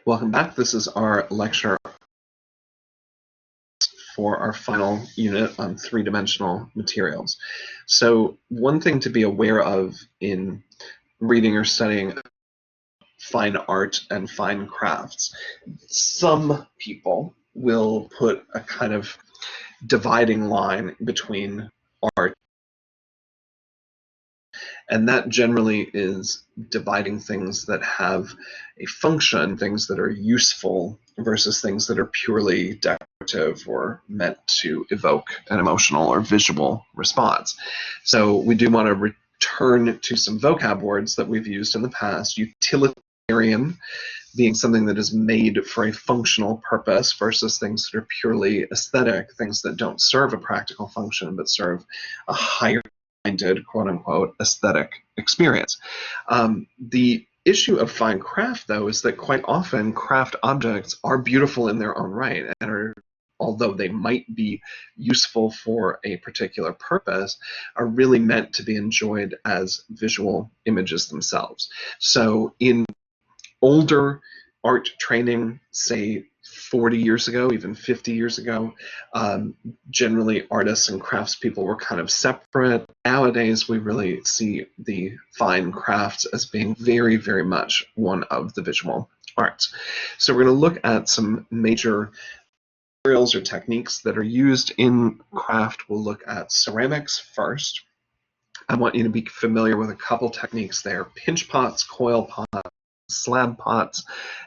Welcome back. This is our lecture for our final unit on three-dimensional materials. So one thing to be aware of in reading or studying fine art and fine crafts, some people will put a kind of dividing line between art, and that generally is dividing things that have a function, things that are useful, versus things that are purely decorative or meant to evoke an emotional or visual response. So we do want to return to some vocab words that we've used in the past. Utilitarian being something that is made for a functional purpose versus things that are purely aesthetic, things that don't serve a practical function but serve a higher minded, quote unquote, aesthetic experience. The issue of fine craft, though, is that quite often craft objects are beautiful in their own right, and are, although they might be useful for a particular purpose, are really meant to be enjoyed as visual images themselves. So in older art training, say 40 years ago, even 50 years ago, generally artists and craftspeople were kind of separate. Nowadays, we really see the fine crafts as being very, very much one of the visual arts. So we're going to look at some major materials or techniques that are used in craft. We'll look at ceramics first. I want you to be familiar with a couple techniques there: pinch pots, coil pots, slab pots,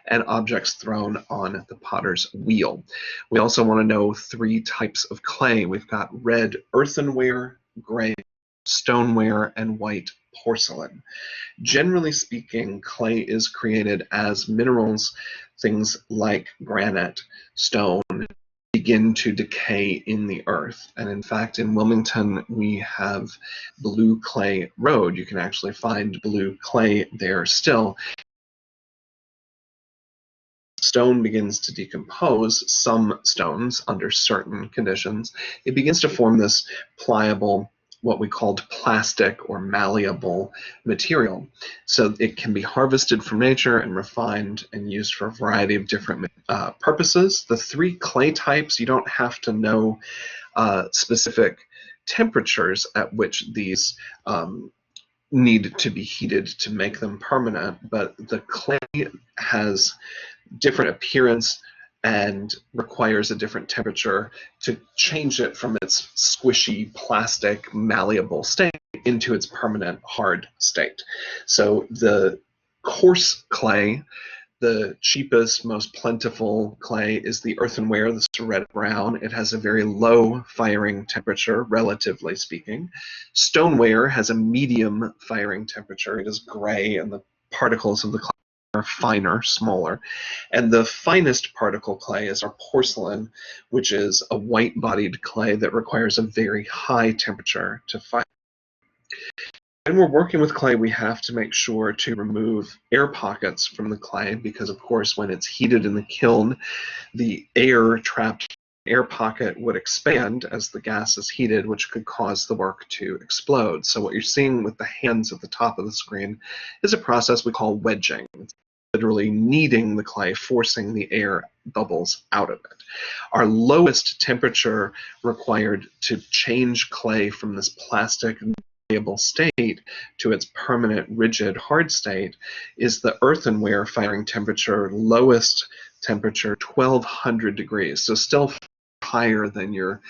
and objects thrown on the potter's wheel. We also want to know three types of clay. We've got red earthenware, gray stoneware, and white porcelain. Generally speaking, clay is created as minerals. Things like granite, stone, begin to decay in the earth. And in fact, in Wilmington, we have Blue Clay Road. You can actually find blue clay there still. Stone begins to decompose, some stones under certain conditions, it begins to form this pliable, what we called plastic or malleable material. So it can be harvested from nature and refined and used for a variety of different purposes. The three clay types, you don't have to know specific temperatures at which these need to be heated to make them permanent, but the clay has different appearance and requires a different temperature to change it from its squishy, plastic, malleable state into its permanent, hard state. So the coarse clay, the cheapest, most plentiful clay, is the earthenware, this red-brown. It has a very low firing temperature, relatively speaking. Stoneware has a medium firing temperature. It is gray, and the particles of the clay are finer, smaller. And the finest particle clay is our porcelain, which is a white-bodied clay that requires a very high temperature to fire. When we're working with clay, we have to make sure to remove air pockets from the clay because, of course, when it's heated in the kiln, the air trapped air pocket would expand as the gas is heated, which could cause the work to explode. So what you're seeing with the hands at the top of the screen is a process we call wedging. It's literally kneading the clay, forcing the air bubbles out of it. Our lowest temperature required to change clay from this plastic malleable state to its permanent, rigid, hard state is the earthenware firing temperature, lowest temperature 1200 degrees. So still higher than your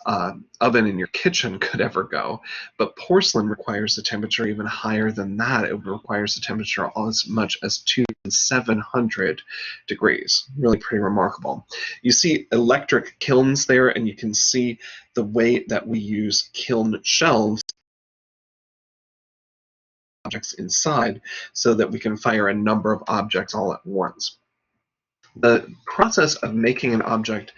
oven in your kitchen could ever go. But porcelain requires a temperature even higher than that. It requires a temperature as much as 2700 degrees. Really pretty remarkable. You see electric kilns there, and you can see the way that we use kiln shelves objects inside so that we can fire a number of objects all at once. The process of making an object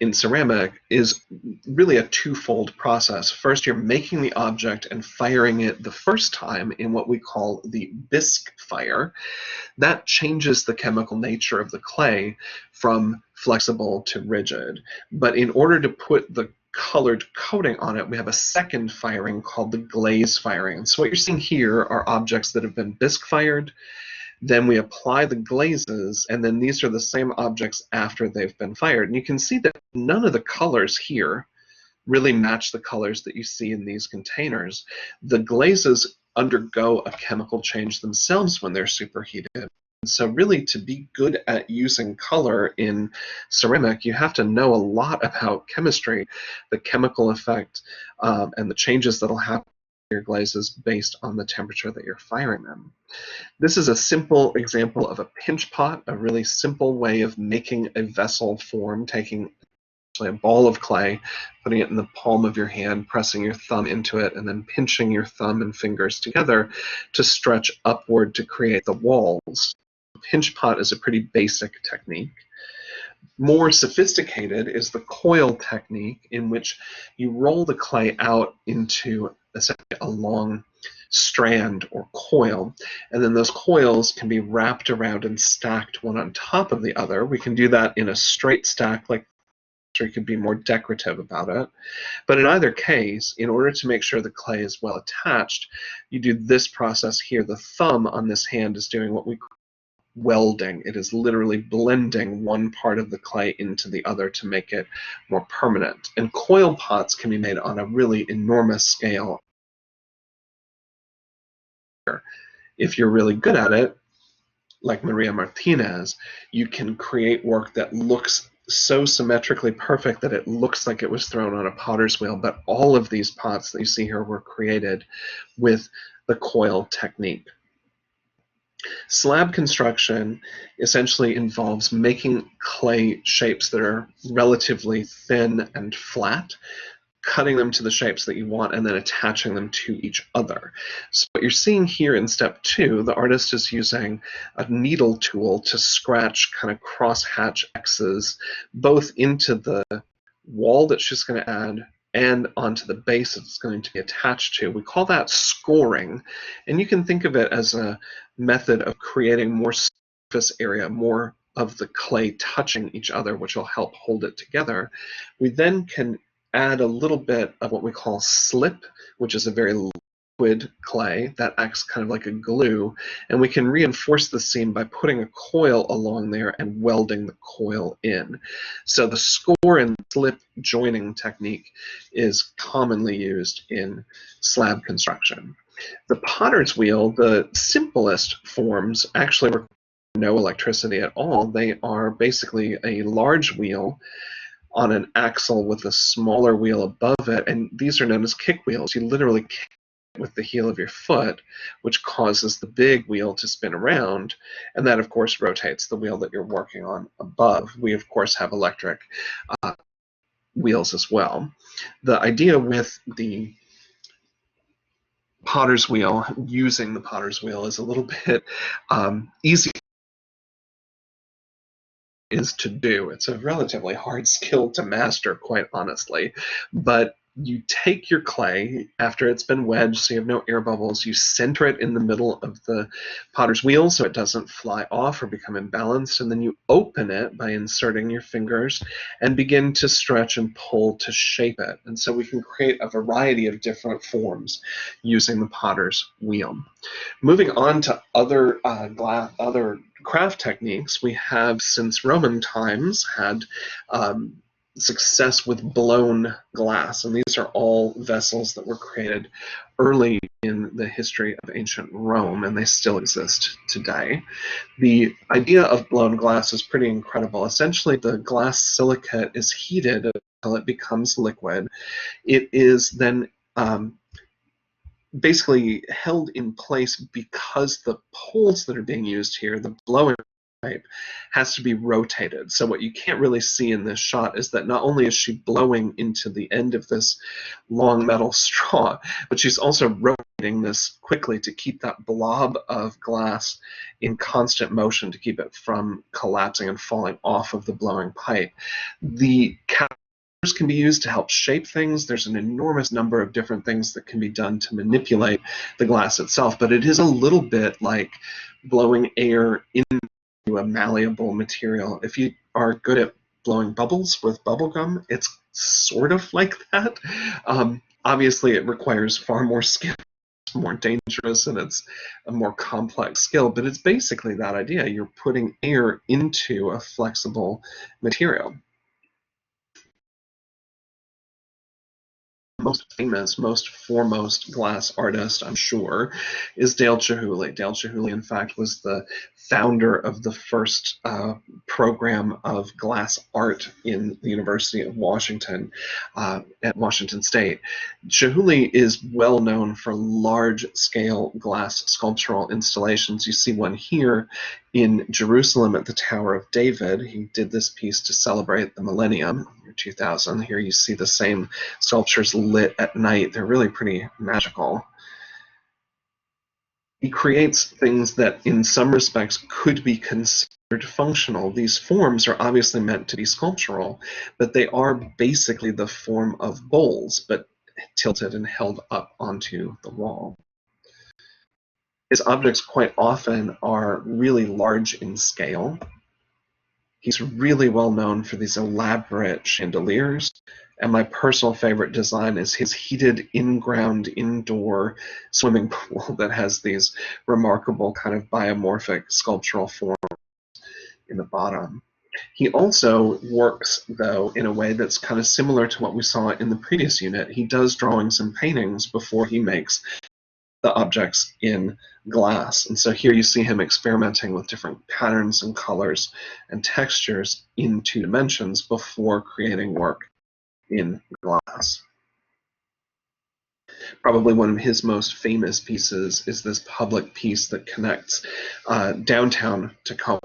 in ceramic is really a twofold process. First, you're making the object and firing it the first time in what we call the bisque fire. That changes the chemical nature of the clay from flexible to rigid. But in order to put the colored coating on it, we have a second firing called the glaze firing. So what you're seeing here are objects that have been bisque fired. Then we apply the glazes, and then these are the same objects after they've been fired. And you can see that none of the colors here really match the colors that you see in these containers. The glazes undergo a chemical change themselves when they're superheated. So really, to be good at using color in ceramic, you have to know a lot about chemistry, the chemical effect, and the changes that'll happen to your glazes based on the temperature that you're firing them. This is a simple example of a pinch pot, a really simple way of making a vessel form, taking a ball of clay, putting it in the palm of your hand, pressing your thumb into it, and then pinching your thumb and fingers together to stretch upward to create the walls. Pinch pot is a pretty basic technique. More sophisticated is the coil technique, in which you roll the clay out into essentially a long strand or coil, and then those coils can be wrapped around and stacked one on top of the other. We can do that in a straight stack, like, or you could be more decorative about it. But in either case, in order to make sure the clay is well attached, you do this process here. The thumb on this hand is doing what we call welding. It is literally blending one part of the clay into the other to make it more permanent. And coil pots can be made on a really enormous scale. If you're really good at it, like Maria Martinez, you can create work that looks so symmetrically perfect that it looks like it was thrown on a potter's wheel. But all of these pots that you see here were created with the coil technique. Slab construction essentially involves making clay shapes that are relatively thin and flat, cutting them to the shapes that you want, and then attaching them to each other. So what you're seeing here in step 2, the artist is using a needle tool to scratch kind of cross-hatch X's both into the wall that she's going to add and onto the base it's going to be attached to. We call that scoring, and you can think of it as a method of creating more surface area, more of the clay touching each other, which will help hold it together. We then can add a little bit of what we call slip, which is a very liquid clay that acts kind of like a glue, and we can reinforce the seam by putting a coil along there and welding the coil in. So the score and slip joining technique is commonly used in slab construction. The potter's wheel, the simplest forms, actually require no electricity at all. They are basically a large wheel on an axle with a smaller wheel above it, and these are known as kick wheels. You literally kick with the heel of your foot, which causes the big wheel to spin around, and that of course rotates the wheel that you're working on above. We of course have electric wheels as well. The idea with the potter's wheel, using the potter's wheel, is a little bit easy is to do. It's a relatively hard skill to master, quite honestly. But you take your clay after it's been wedged so you have no air bubbles, you center it in the middle of the potter's wheel so it doesn't fly off or become imbalanced, and then you open it by inserting your fingers and begin to stretch and pull to shape it. And so we can create a variety of different forms using the potter's wheel. Moving on to other craft techniques, we have since Roman times had success with blown glass, and these are all vessels that were created early in the history of ancient Rome, and they still exist today. The idea of blown glass is pretty incredible. Essentially, the glass silicate is heated until it becomes liquid. It is then basically held in place because the poles that are being used here, the blowing pipe, has to be rotated. So what you can't really see in this shot is that not only is she blowing into the end of this long metal straw, but she's also rotating this quickly to keep that blob of glass in constant motion to keep it from collapsing and falling off of the blowing pipe. The can be used to help shape things. There's an enormous number of different things that can be done to manipulate the glass itself, but it is a little bit like blowing air into a malleable material. If you are good at blowing bubbles with bubble gum, it's sort of like that. Obviously, it requires far more skill it's more dangerous and it's a more complex skill, but it's basically that idea. You're putting air into a flexible material. Most famous, most foremost glass artist, I'm sure, is Dale Chihuly. Dale Chihuly, in fact, was the founder of the first program of glass art in the University of Washington at Washington State. Chihuly is well known for large-scale glass sculptural installations. You see one here in Jerusalem at the Tower of David. He did this piece to celebrate the millennium, year 2000. Here you see the same sculptures lit at night. They're really pretty magical. He creates things that in some respects could be considered functional. These forms are obviously meant to be sculptural, but they are basically the form of bowls, but tilted and held up onto the wall. His objects quite often are really large in scale. He's really well known for these elaborate chandeliers, and my personal favorite design is his heated in-ground indoor swimming pool that has these remarkable kind of biomorphic sculptural forms in the bottom. He also works, though, in a way that's kind of similar to what we saw in the previous unit. He does drawings and paintings before he makes the objects in glass. And so here you see him experimenting with different patterns and colors and textures in 2 dimensions before creating work in glass. Probably one of his most famous pieces is this public piece that connects downtown Tacoma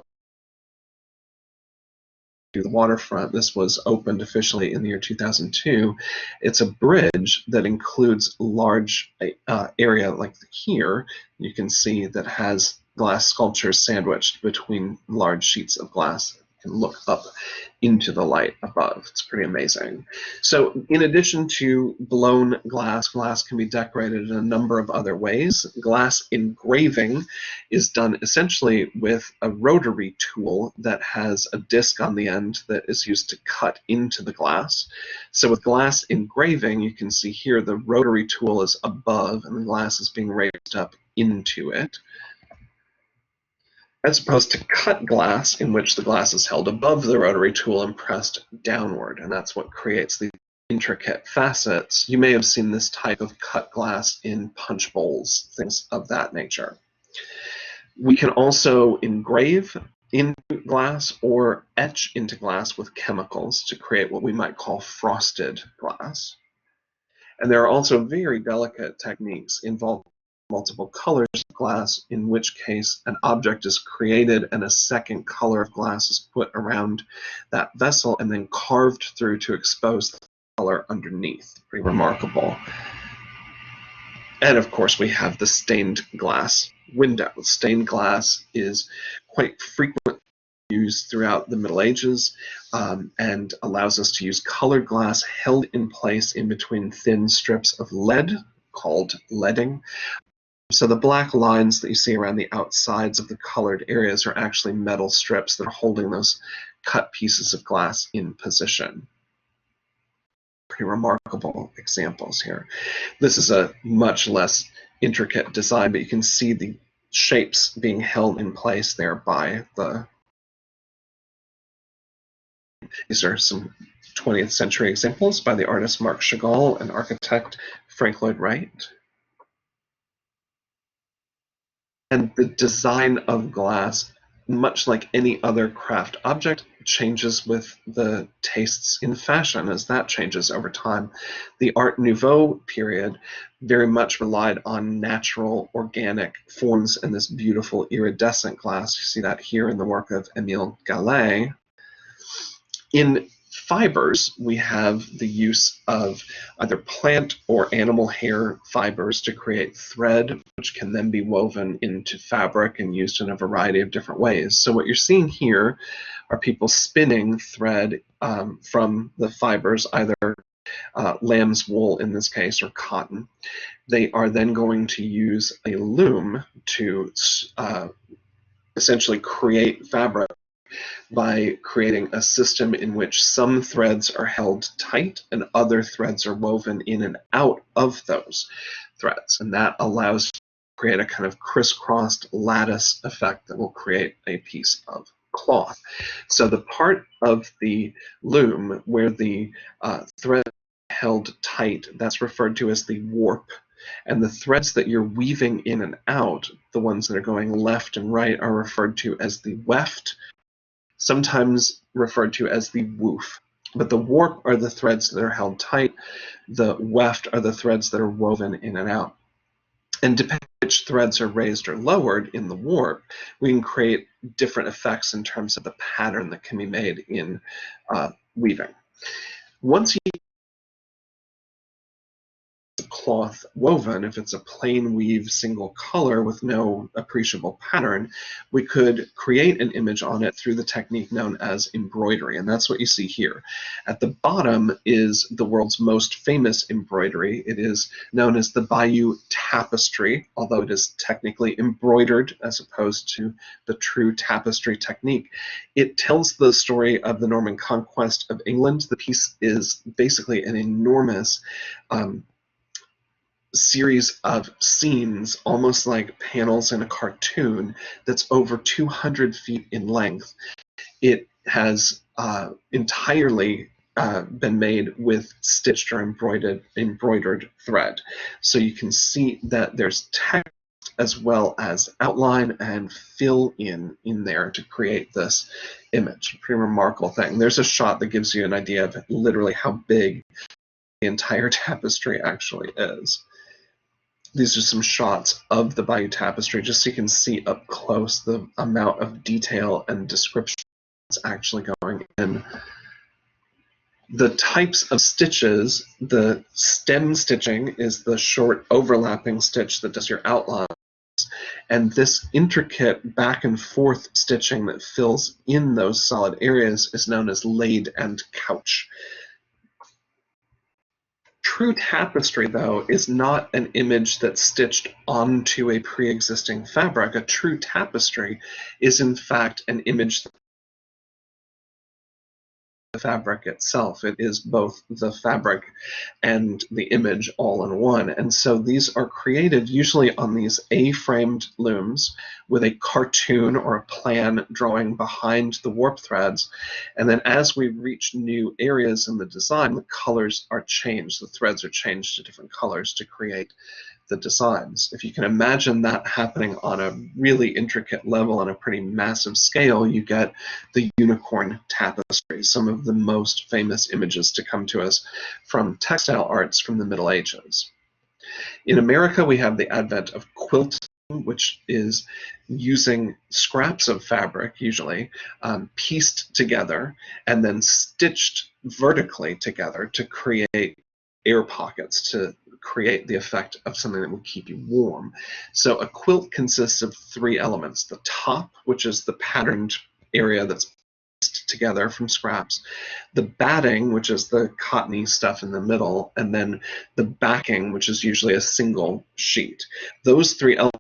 to the waterfront. This was opened officially in the year 2002. It's a bridge that includes a large area like here, you can see, that has glass sculptures sandwiched between large sheets of glass. You can look up into the light above. It's pretty amazing. So in addition to blown glass, glass can be decorated in a number of other ways. Glass engraving is done essentially with a rotary tool that has a disc on the end that is used to cut into the glass. So with glass engraving, you can see here the rotary tool is above and the glass is being raised up into it, as opposed to cut glass, in which the glass is held above the rotary tool and pressed downward, and that's what creates these intricate facets. You may have seen this type of cut glass in punch bowls, things of that nature. We can also engrave into glass or etch into glass with chemicals to create what we might call frosted glass. And there are also very delicate techniques involving multiple colors of glass, in which case an object is created and a second color of glass is put around that vessel and then carved through to expose the color underneath. Pretty remarkable. And of course we have the stained glass window. Stained glass is quite frequently used throughout the Middle Ages and allows us to use colored glass held in place in between thin strips of lead called leading. So the black lines that you see around the outsides of the colored areas are actually metal strips that are holding those cut pieces of glass in position. Pretty remarkable examples here. This is a much less intricate design, but you can see the shapes being held in place there by the... These are some 20th century examples by the artist Marc Chagall and architect Frank Lloyd Wright. And the design of glass, much like any other craft object, changes with the tastes in fashion as that changes over time. The Art Nouveau period very much relied on natural, organic forms and this beautiful iridescent glass. You see that here in the work of Émile Gallet. In fibers, we have the use of either plant or animal hair fibers to create thread, which can then be woven into fabric and used in a variety of different ways. So what you're seeing here are people spinning thread from the fibers, either lamb's wool in this case or cotton. They are then going to use a loom to essentially create fabric by creating a system in which some threads are held tight and other threads are woven in and out of those threads. And that allows you to create a kind of crisscrossed lattice effect that will create a piece of cloth. So the part of the loom where the thread is held tight, that's referred to as the warp. And the threads that you're weaving in and out, the ones that are going left and right, are referred to as the weft, sometimes referred to as the woof. But the warp are the threads that are held tight. The weft are the threads that are woven in and out. And depending on which threads are raised or lowered in the warp, we can create different effects in terms of the pattern that can be made in weaving. Once you cloth woven, if it's a plain weave single color with no appreciable pattern, we could create an image on it through the technique known as embroidery, and that's what you see here. At the bottom is the world's most famous embroidery. It is known as the Bayeux Tapestry, although it is technically embroidered as opposed to the true tapestry technique. It tells the story of the Norman conquest of England. The piece is basically an enormous series of scenes, almost like panels in a cartoon, that's over 200 feet in length. It has entirely been made with stitched or embroidered thread. So you can see that there's text as well as outline and fill in there to create this image. Pretty remarkable thing. There's a shot that gives you an idea of literally how big the entire tapestry actually is. These are some shots of the Bayeux Tapestry, just so you can see up close the amount of detail and description that's actually going in. The types of stitches, the stem stitching is the short overlapping stitch that does your outline, and this intricate back and forth stitching that fills in those solid areas is known as laid and couch. True tapestry, though, is not an image that's stitched onto a pre-existing fabric. A true tapestry is, in fact, an image of the fabric itself. It is both the fabric and the image all in one. And so these are created usually on these A-framed looms with a cartoon or a plan drawing behind the warp threads. And then as we reach new areas in the design, the colors are changed. The threads are changed to different colors to create the designs. If you can imagine that happening on a really intricate level on a pretty massive scale, you get the unicorn tapestry, some of the most famous images to come to us from textile arts from the Middle Ages. In America, we have the advent of quilting, which is using scraps of fabric, usually, pieced together and then stitched vertically together to create air pockets, to create the effect of something that will keep you warm. So a quilt consists of three elements: the top, which is the patterned area that's pieced together from scraps, the batting, which is the cottony stuff in the middle, and then the backing, which is usually a single sheet. Those three elements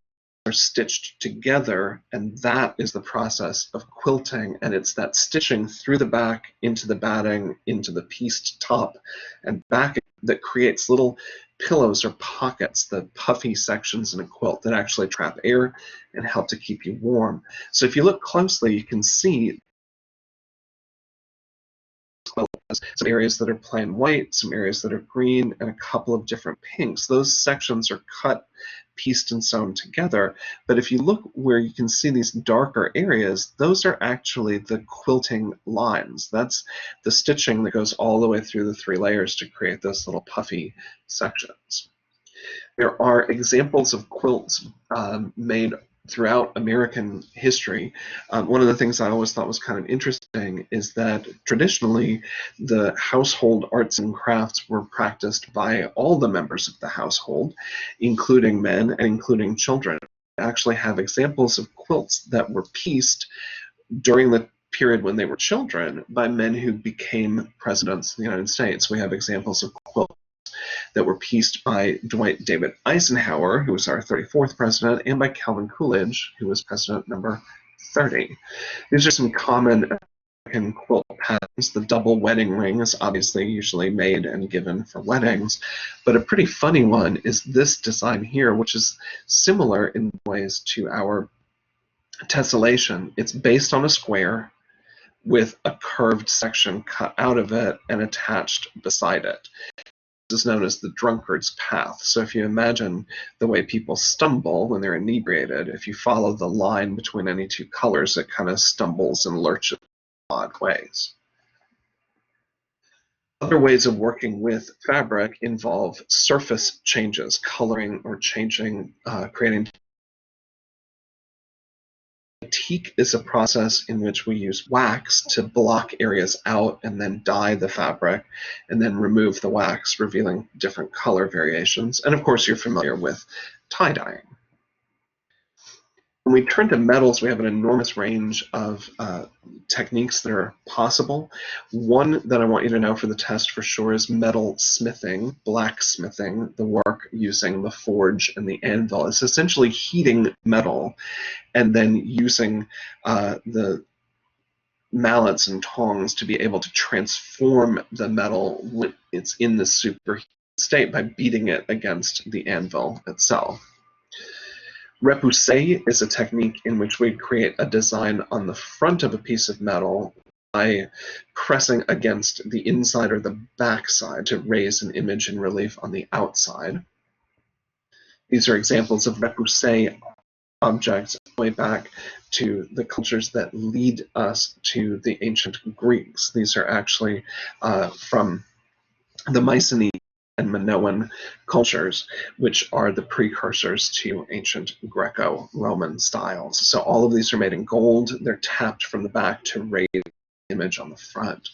are stitched together, and that is the process of quilting, and it's that stitching through the back, into the batting, into the pieced top and backing that creates little pillows or pockets, the puffy sections in a quilt that actually trap air and help to keep you warm. So if you look closely, you can see some areas that are plain white, some areas that are green, and a couple of different pinks. Those sections are cut, pieced, and sewn together. But if you look where you can see these darker areas, those are actually the quilting lines. That's the stitching that goes all the way through the three layers to create those little puffy sections. There are examples of quilts made throughout American history. One of the things I always thought was kind of interesting is that traditionally the household arts and crafts were practiced by all the members of the household, including men and including children. We actually have examples of quilts that were pieced during the period when they were children by men who became presidents of the United States. We have examples of quilts that were pieced by Dwight David Eisenhower, who was our 34th president, and by Calvin Coolidge, who was president number 30. These are some common American quilt patterns. The double wedding ring is obviously usually made and given for weddings, but a pretty funny one is this design here, which is similar in ways to our tessellation. It's based on a square with a curved section cut out of it and attached beside it. This is known as the drunkard's path. So if you imagine the way people stumble when they're inebriated, if you follow the line between any two colors, it kind of stumbles and lurches in odd ways. Other ways of working with fabric involve surface changes, coloring or changing, creating. Batik is a process in which we use wax to block areas out and then dye the fabric and then remove the wax, revealing different color variations. And of course, you're familiar with tie-dyeing. When we turn to metals, we have an enormous range of techniques that are possible. One that I want you to know for the test for sure is metal smithing, blacksmithing, the work using the forge and the anvil. It's essentially heating metal and then using the mallets and tongs to be able to transform the metal when it's in the superheated state by beating it against the anvil itself. Repoussé is a technique in which we create a design on the front of a piece of metal by pressing against the inside or the back side to raise an image in relief on the outside. These are examples of repoussé objects way back to the cultures that lead us to the ancient Greeks. These are actually from the Mycenaean and Minoan cultures, which are the precursors to ancient Greco-Roman styles. So all of these are made in gold. They're tapped from the back to raise the image on the front.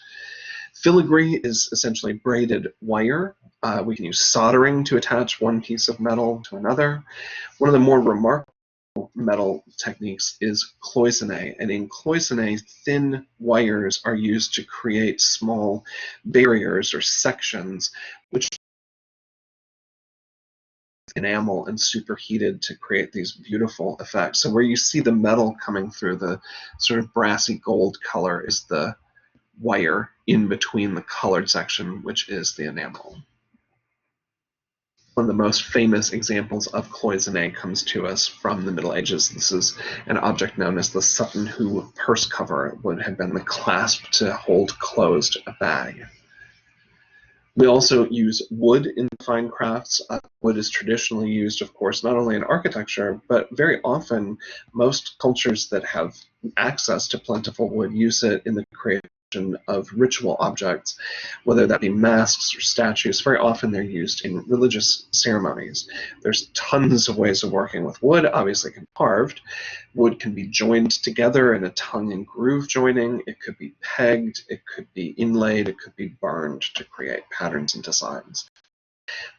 Filigree is essentially braided wire. We can use soldering to attach one piece of metal to another. One of the more remarkable metal techniques is cloisonné, and in cloisonné, thin wires are used to create small barriers or sections which enamel and superheated to create these beautiful effects. So where you see the metal coming through, the sort of brassy gold color is the wire in between the colored section, which is the enamel. One of the most famous examples of cloisonné comes to us from the Middle Ages. This is an object known as the Sutton Hoo purse cover. It would have been the clasp to hold closed a bag. We also use wood in fine crafts. Wood is traditionally used, of course, not only in architecture, but very often most cultures that have access to plentiful wood use it in the creation of ritual objects, whether that be masks or statues. Very often they're used in religious ceremonies. There's tons of ways of working with wood. Obviously, it can be carved. Wood can be joined together in a tongue and groove joining. It could be pegged. It could be inlaid. It could be burned to create patterns and designs.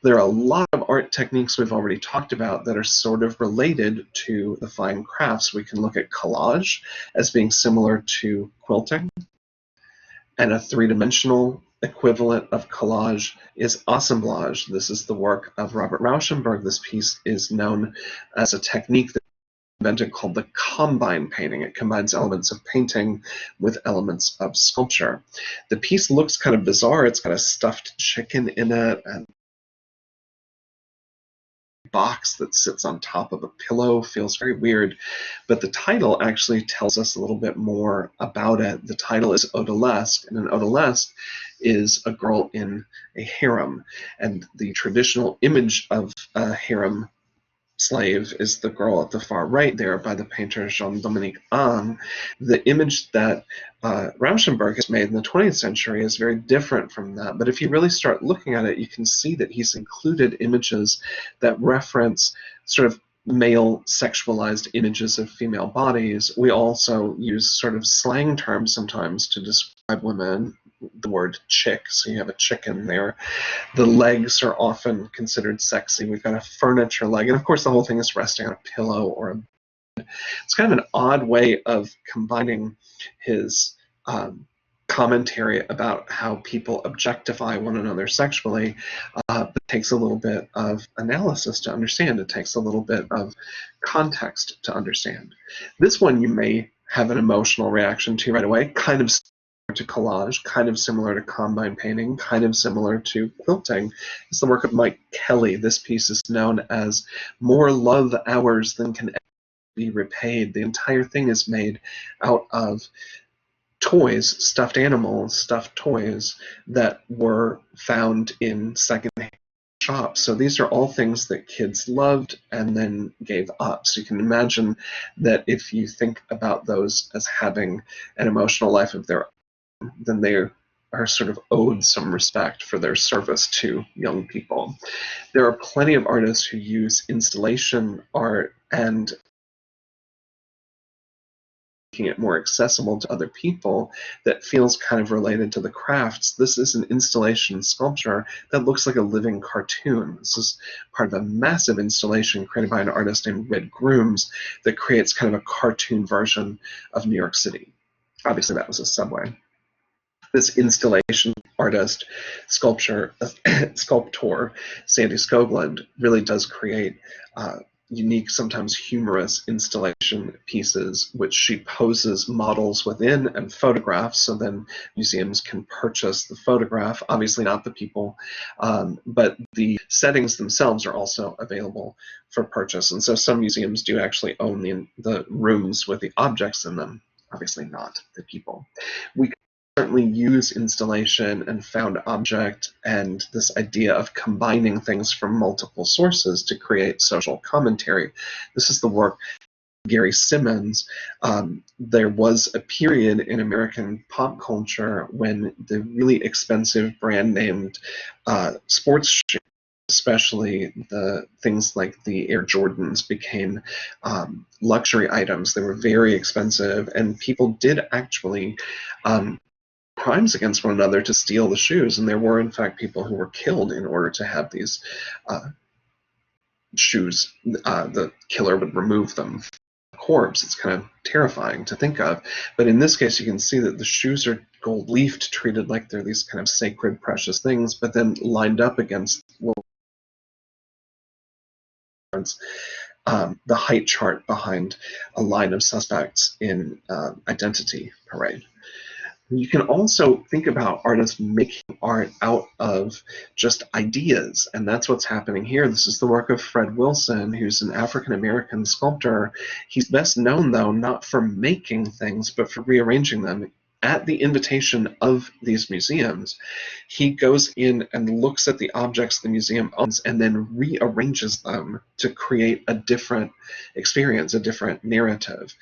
There are a lot of art techniques we've already talked about that are sort of related to the fine crafts. We can look at collage as being similar to quilting. And a three-dimensional equivalent of collage is assemblage. This is the work of Robert Rauschenberg. This piece is known as a technique that was invented called the combine painting. It combines elements of painting with elements of sculpture. The piece looks kind of bizarre. It's got a stuffed chicken in it and box that sits on top of a pillow. Feels very weird, but the title actually tells us a little bit more about it. The title is Odalisque, and an odalisque is a girl in a harem, and the traditional image of a harem slave is the girl at the far right there by the painter Jean-Dominique Ang. The image that Rauschenberg has made in the 20th century is very different from that, but if you really start looking at it, you can see that he's included images that reference sort of male sexualized images of female bodies. We also use sort of slang terms sometimes to describe women, the word chick, so you have a chicken there. The legs are often considered sexy. We've got a furniture leg, and of course the whole thing is resting on a pillow or a bed. It's kind of an odd way of combining his commentary about how people objectify one another sexually, but it takes a little bit of analysis to understand. It takes a little bit of context to understand. This one you may have an emotional reaction to right away, kind of similar to collage, kind of similar to combine painting, kind of similar to quilting. It's the work of Mike Kelly. This piece is known as More Love Hours Than Can Ever Be Repaid. The entire thing is made out of toys, stuffed animals, stuffed toys that were found in secondhand shops. So these are all things that kids loved and then gave up. So you can imagine that if you think about those as having an emotional life of their own, then they are sort of owed some respect for their service to young people. There are plenty of artists who use installation art and making it more accessible to other people that feels kind of related to the crafts. This is an installation sculpture that looks like a living cartoon. This is part of a massive installation created by an artist named Red Grooms that creates kind of a cartoon version of New York City. Obviously, that was a subway. This installation artist, sculptor, Sandy Skoglund, really does create unique, sometimes humorous installation pieces, which she poses models within and photographs, so then museums can purchase the photograph, obviously not the people, but the settings themselves are also available for purchase. And so some museums do actually own the rooms with the objects in them, obviously not the people. We certainly use installation and found object and this idea of combining things from multiple sources to create social commentary. This is the work of Gary Simmons. There was a period in American pop culture when the really expensive brand named sports shoes, especially the things like the Air Jordans, became luxury items. They were very expensive, and people did actually crimes against one another to steal the shoes, and there were in fact people who were killed in order to have these shoes. The killer would remove them from the corpse. It's kind of terrifying to think of, but in this case you can see that the shoes are gold leafed, treated like they're these kind of sacred, precious things, but then lined up against the height chart behind a line of suspects in Identity Parade. You can also think about artists making art out of just ideas, and that's what's happening here. This is the work of Fred Wilson, who's an African-American sculptor. He's best known, though, not for making things, but for rearranging them. At the invitation of these museums, he goes in and looks at the objects the museum owns and then rearranges them to create a different experience, a different narrative.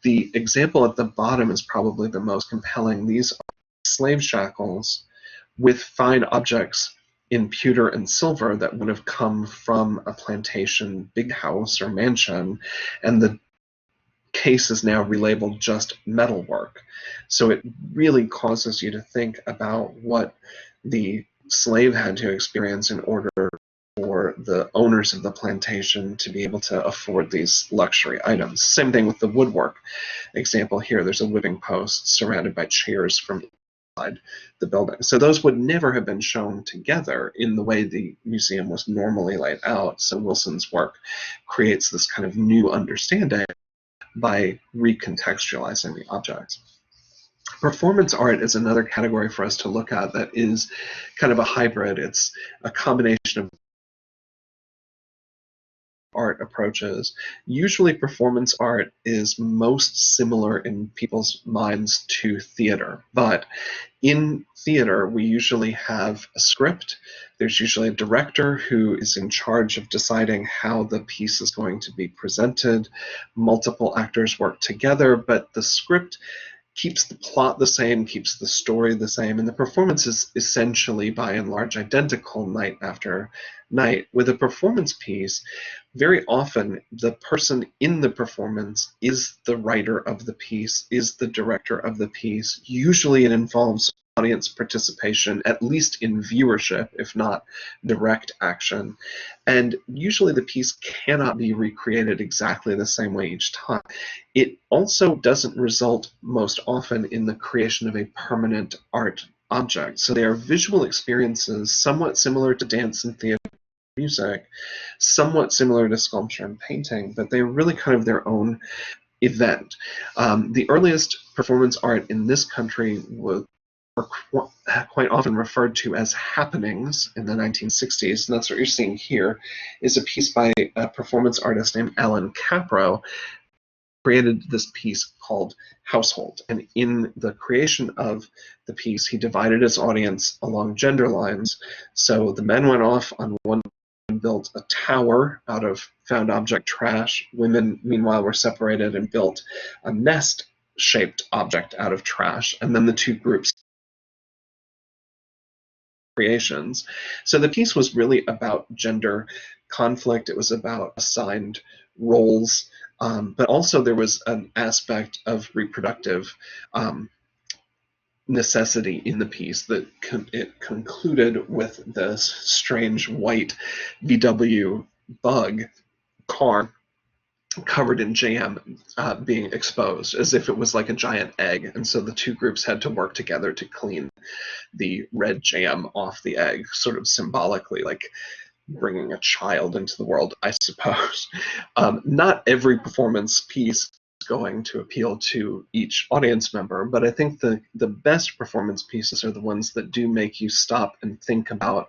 The example at the bottom is probably the most compelling. These are slave shackles with fine objects in pewter and silver that would have come from a plantation big house or mansion, and the case is now relabeled just metalwork. So it really causes you to think about what the slave had to experience in order for the owners of the plantation to be able to afford these luxury items. Same thing with the woodwork example here. There's a whipping post surrounded by chairs from inside the building. So those would never have been shown together in the way the museum was normally laid out. So Wilson's work creates this kind of new understanding by recontextualizing the objects. Performance art is another category for us to look at that is kind of a hybrid. It's a combination of art approaches. Usually performance art is most similar in people's minds to theater, but in theater we usually have a script. There's usually a director who is in charge of deciding how the piece is going to be presented. Multiple actors work together, but the script keeps the plot the same, keeps the story the same, and the performance is essentially by and large identical night after night. With a performance piece, very often the person in the performance is the writer of the piece, is the director of the piece. Usually it involves audience participation, at least in viewership, if not direct action. And usually the piece cannot be recreated exactly the same way each time. It also doesn't result most often in the creation of a permanent art object. So they are visual experiences somewhat similar to dance and theater, music, somewhat similar to sculpture and painting, but they're really kind of their own event. The earliest performance art in this country were quite often referred to as happenings in the 1960s, and that's what you're seeing here, is a piece by a performance artist named Alan Capro, created this piece called Household. And in the creation of the piece, he divided his audience along gender lines. So the men went off on one and built a tower out of found object trash. Women, meanwhile, were separated and built a nest-shaped object out of trash. And then the two groups creations. So the piece was really about gender conflict. It was about assigned roles, but also there was an aspect of reproductive necessity in the piece that it concluded with this strange white VW bug car covered in jam being exposed, as if it was like a giant egg. And so the two groups had to work together to clean the red jam off the egg, sort of symbolically, like bringing a child into the world, I suppose. Not every performance piece is going to appeal to each audience member, but I think the best performance pieces are the ones that do make you stop and think about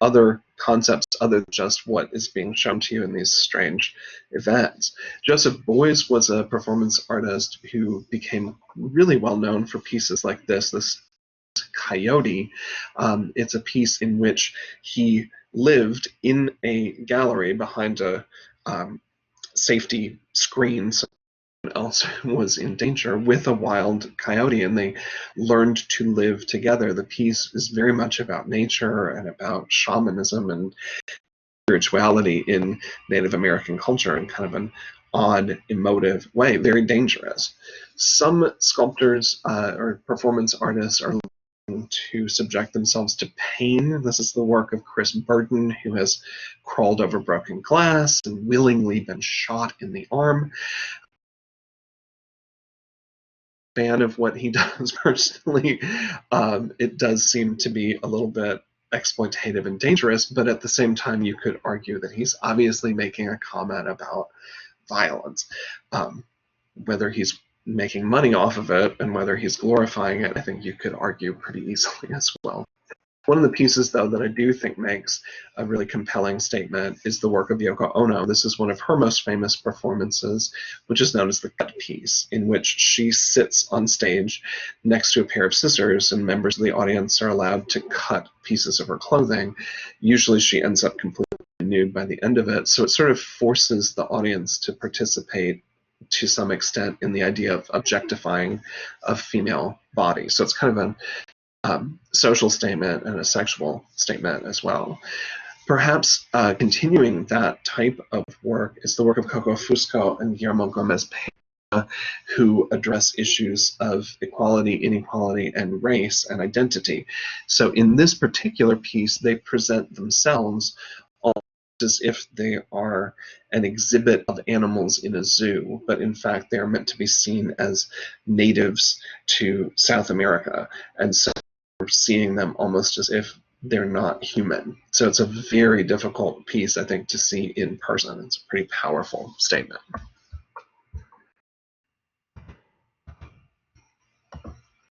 other concepts other than just what is being shown to you in these strange events. Joseph Beuys was a performance artist who became really well known for pieces like this Coyote. It's a piece in which he lived in a gallery behind a safety screen, so no one else was in danger, with a wild coyote, and they learned to live together. The piece is very much about nature and about shamanism and spirituality in Native American culture in kind of an odd, emotive way, very dangerous. Some sculptors or performance artists are to subject themselves to pain. This is the work of Chris Burden, who has crawled over broken glass and willingly been shot in the arm. Fan of what he does personally. It does seem to be a little bit exploitative and dangerous, but at the same time you could argue that he's obviously making a comment about violence. Whether he's making money off of it and whether he's glorifying it, I think you could argue pretty easily as well. One of the pieces, though, that I do think makes a really compelling statement is the work of Yoko Ono. This is one of her most famous performances, which is known as the cut piece, in which she sits on stage next to a pair of scissors, and members of the audience are allowed to cut pieces of her clothing. Usually she ends up completely nude by the end of it, so it sort of forces the audience to participate to some extent in the idea of objectifying a female body. So it's kind of a social statement and a sexual statement as well. Perhaps continuing that type of work is the work of Coco Fusco and Guillermo Gomez Peña, who address issues of equality, inequality, and race and identity. So in this particular piece, they present themselves as if they are an exhibit of animals in a zoo, but in fact they are meant to be seen as natives to South America. And so we're seeing them almost as if they're not human. So it's a very difficult piece, I think, to see in person. It's a pretty powerful statement.